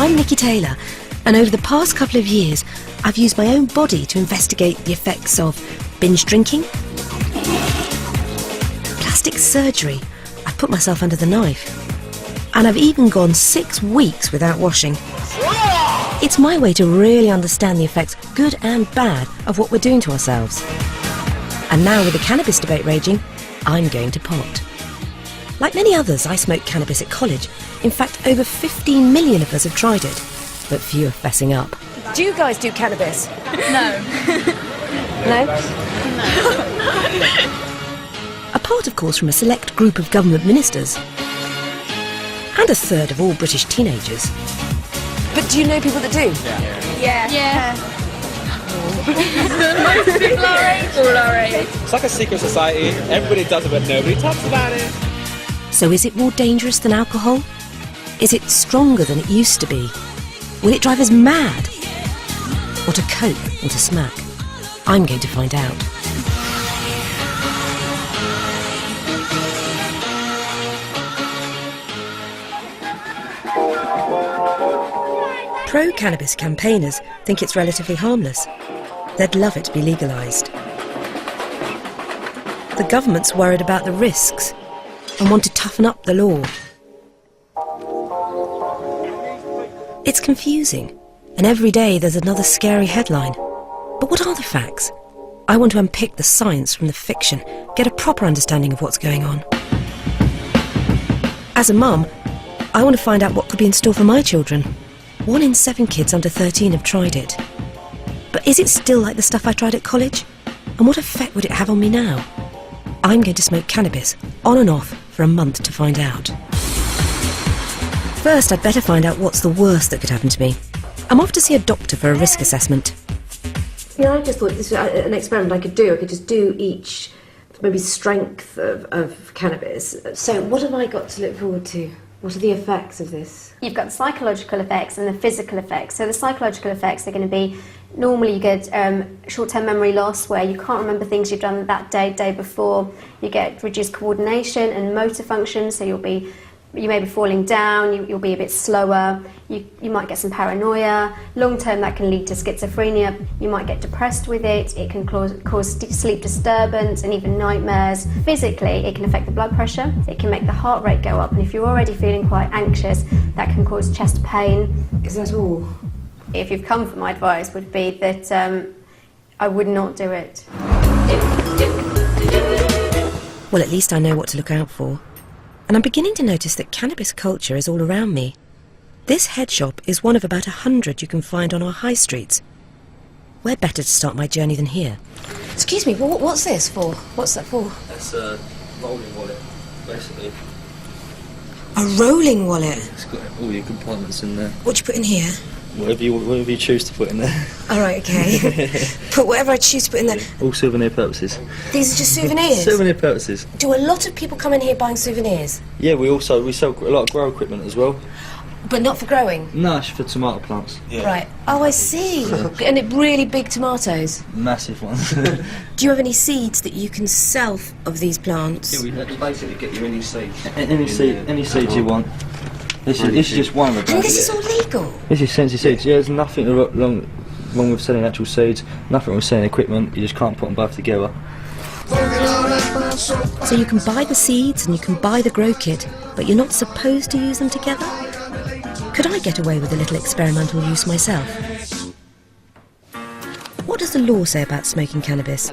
I'm Nikki Taylor, and over the past couple of years, I've used my own body to investigate the effects of binge drinking, plastic surgery. I've put myself under the knife, and I've even gone 6 weeks without washing. It's my way to really understand the effects, good and bad, of what we're doing to ourselves. And now with the cannabis debate raging, I'm going to pot. Like many others, I smoked cannabis at college. In fact, over 15 million of us have tried it, but few are fessing up. Do you guys do cannabis? No. No? Apart, of course, from a select group of government ministers. And a third of all British teenagers. But do you know people that do? Yeah. Most people our age. All our age. It's like a secret society. Everybody does it, but nobody talks about it. So is it more dangerous than alcohol? Is it stronger than it used to be? Will it drive us mad? Or to cope or to smack? I'm going to find out. Pro-cannabis campaigners think it's relatively harmless. They'd love it to be legalised. The government's worried about the risks and want to toughen up the law. It's confusing, and every day there's another scary headline. But what are the facts? I want to unpick the science from the fiction, get a proper understanding of what's going on. As a mum, I want to find out what could be in store for my children. 1 in 7 kids under 13 have tried it. But is it still like the stuff I tried at college? And what effect would it have on me now? I'm going to smoke cannabis, on and off, for a month to find out. First, I'd better find out what's the worst that could happen to me. I'm off to see a doctor for a risk assessment. Yeah, I just thought this was an experiment I could do. I could just do each, maybe, strength of cannabis. So what have I got to look forward to? What are the effects of this? You've got the psychological effects and the physical effects. So the psychological effects are going to be, normally you get short-term memory loss where you can't remember things you've done that day before. You get reduced coordination and motor function, so you may be falling down, you'll be a bit slower, you might get some paranoia. Long term that can lead to schizophrenia, you might get depressed with it, it can cause sleep disturbance and even nightmares. Physically it can affect the blood pressure, it can make the heart rate go up, and if you're already feeling quite anxious that can cause chest pain. Is that all? If you've come for my advice would be that I would not do it. Well, at least I know what to look out for. And I'm beginning to notice that cannabis culture is all around me. This head shop is one of about 100 you can find on our high streets. Where better to start my journey than here? Excuse me, what's this for? What's that for? That's a rolling wallet, basically. A rolling wallet? It's got all your compartments in there. What do you put in here? Whatever you choose to put in there. All right, okay. Put whatever I choose to put in there. All souvenir purposes. These are just souvenirs? Souvenir purposes. Do a lot of people come in here buying souvenirs? Yeah, we sell a lot of grow equipment as well. But not for growing? No, it's for tomato plants. Yeah. Right. Oh, I see. And it really big tomatoes? Massive ones. Do you have any seeds that you can sell of these plants? Yeah, we basically get you any seeds. Any seeds you want. This is just one of the brands. And this is all legal? This is Sensi Seeds. Yeah, there's nothing wrong with selling actual seeds, nothing wrong with selling equipment, you just can't put them both together. So you can buy the seeds and you can buy the grow kit, but you're not supposed to use them together? Could I get away with a little experimental use myself? What does the law say about smoking cannabis?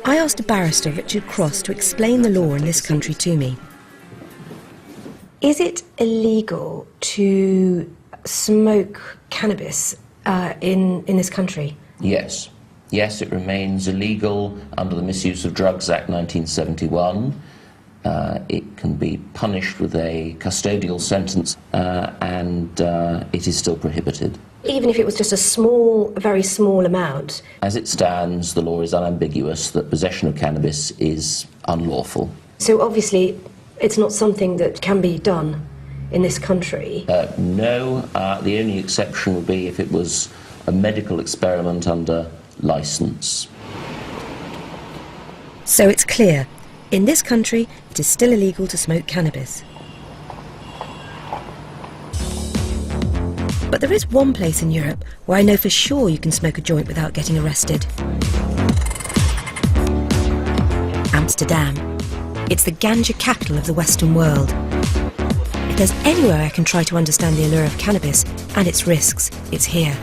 I asked a barrister, Richard Cross, to explain the law in this country to me. Is it illegal to smoke cannabis in this country? Yes. Yes, it remains illegal under the Misuse of Drugs Act 1971. It can be punished with a custodial sentence and it is still prohibited. Even if it was just a very small amount? As it stands, the law is unambiguous that possession of cannabis is unlawful. So obviously it's not something that can be done in this country? No, the only exception would be if it was a medical experiment under licence. So it's clear, in this country it is still illegal to smoke cannabis. But there is one place in Europe where I know for sure you can smoke a joint without getting arrested. Amsterdam. It's the ganja capital of the Western world. If there's anywhere I can try to understand the allure of cannabis and its risks, it's here.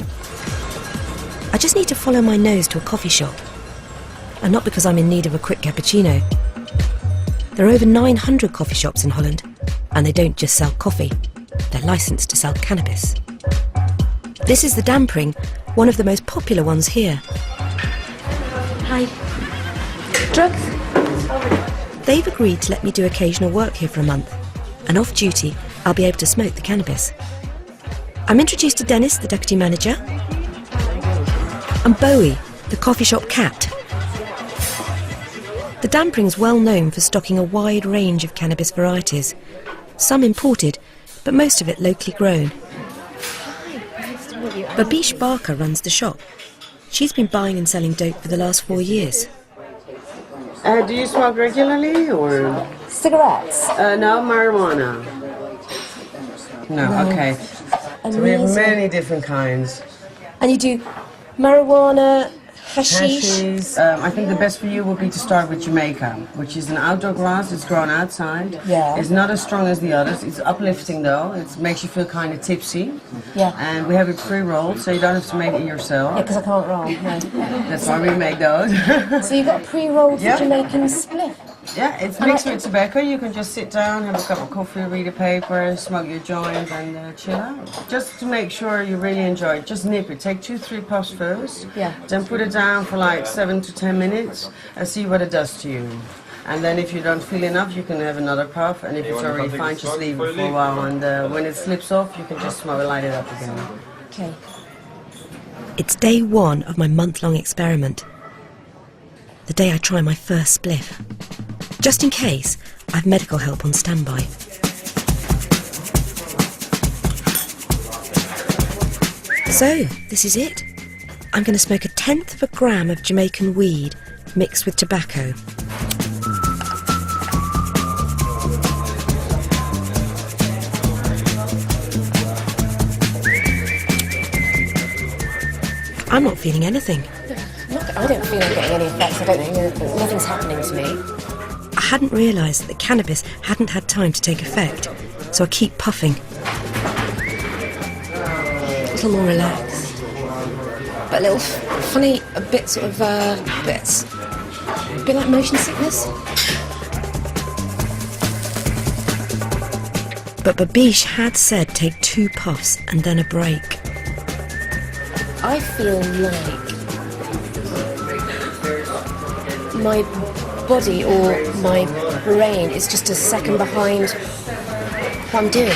I just need to follow my nose to a coffee shop. And not because I'm in need of a quick cappuccino. There are over 900 coffee shops in Holland, and they don't just sell coffee, they're licensed to sell cannabis. This is the Dampring, one of the most popular ones here. Hi. Drugs? They've agreed to let me do occasional work here for a month, and off duty, I'll be able to smoke the cannabis. I'm introduced to Dennis, the deputy manager, and Bowie, the coffee shop cat. The Dampring's well known for stocking a wide range of cannabis varieties, some imported, but most of it locally grown. Babish Barker runs the shop. She's been buying and selling dope for the last 4 years. Do you smoke regularly or? Cigarettes? No, marijuana. No, okay. So we have many different kinds. And you do marijuana, hashish? Hashish. I think the best for you would be to start with Jamaica, which is an outdoor grass. It's grown outside. Yeah. It's not as strong as the others. It's uplifting though. It makes you feel kind of tipsy. Yeah. And we have it pre-rolled, so you don't have to make it yourself. Yeah, because I can't roll. No. That's why we make those. So you've got a pre-rolled Yep. Jamaican split? Yeah, it's mixed with tobacco. You can just sit down, have a cup of coffee, read a paper, smoke your joint and chill out. Just to make sure you really enjoy it, just nip it. Take 2-3 puffs first. Yeah. Then put it down for like 7 to 10 minutes and see what it does to you. And then if you don't feel enough, you can have another puff. And if it's already fine, just leave it for a while. And when it slips off, you can just smoke, light it up again. Okay. It's day 1 of my month-long experiment. The day I try my first spliff. Just in case, I've medical help on standby. So, this is it. I'm going to smoke 1/10 of a gram of Jamaican weed mixed with tobacco. I'm not feeling anything. I don't feel I'm getting any effects. I don't think nothing's happening to me. I hadn't realised that the cannabis hadn't had time to take effect, so I keep puffing. A little more relaxed. But a little funny, a bit sort of, bits. A bit like motion sickness. But Babish had said take 2 puffs and then a break. I feel like my body or my brain is just a second behind what I'm doing.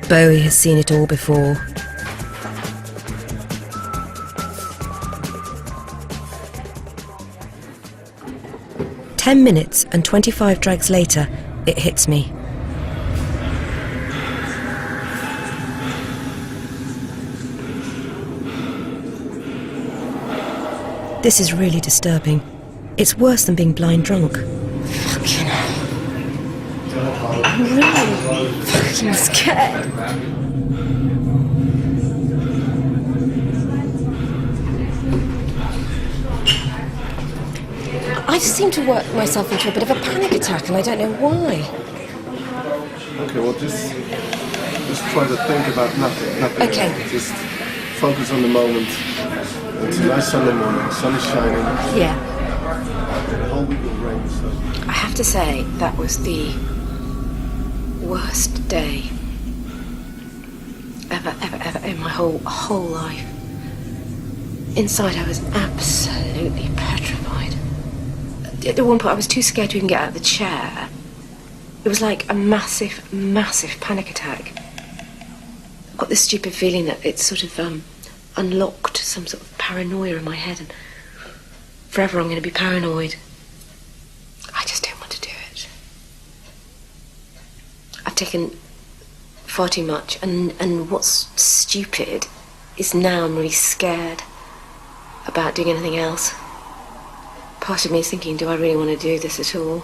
Bowie has seen it all before. "10 minutes and 25 drags later, it hits me. This is really disturbing. It's worse than being blind drunk. Fucking hell. I'm really fucking scared. I seem to work myself into a bit of a panic attack and I don't know why. Okay, well just try to think about nothing Okay. else. Just focus on the moment. It's a nice Sunday morning, the sun is shining. Yeah. The whole week will rain, so... I have to say, that was the worst day ever in my whole life. Inside I was absolutely petrified. At one point I was too scared to even get out of the chair. It was like a massive panic attack. I've got this stupid feeling that it's sort of unlocked some sort of paranoia in my head and forever I'm going to be paranoid. I just don't want to do it. I've taken far too much and what's stupid is now I'm really scared about doing anything else. Part of me is thinking, do I really want to do this at all?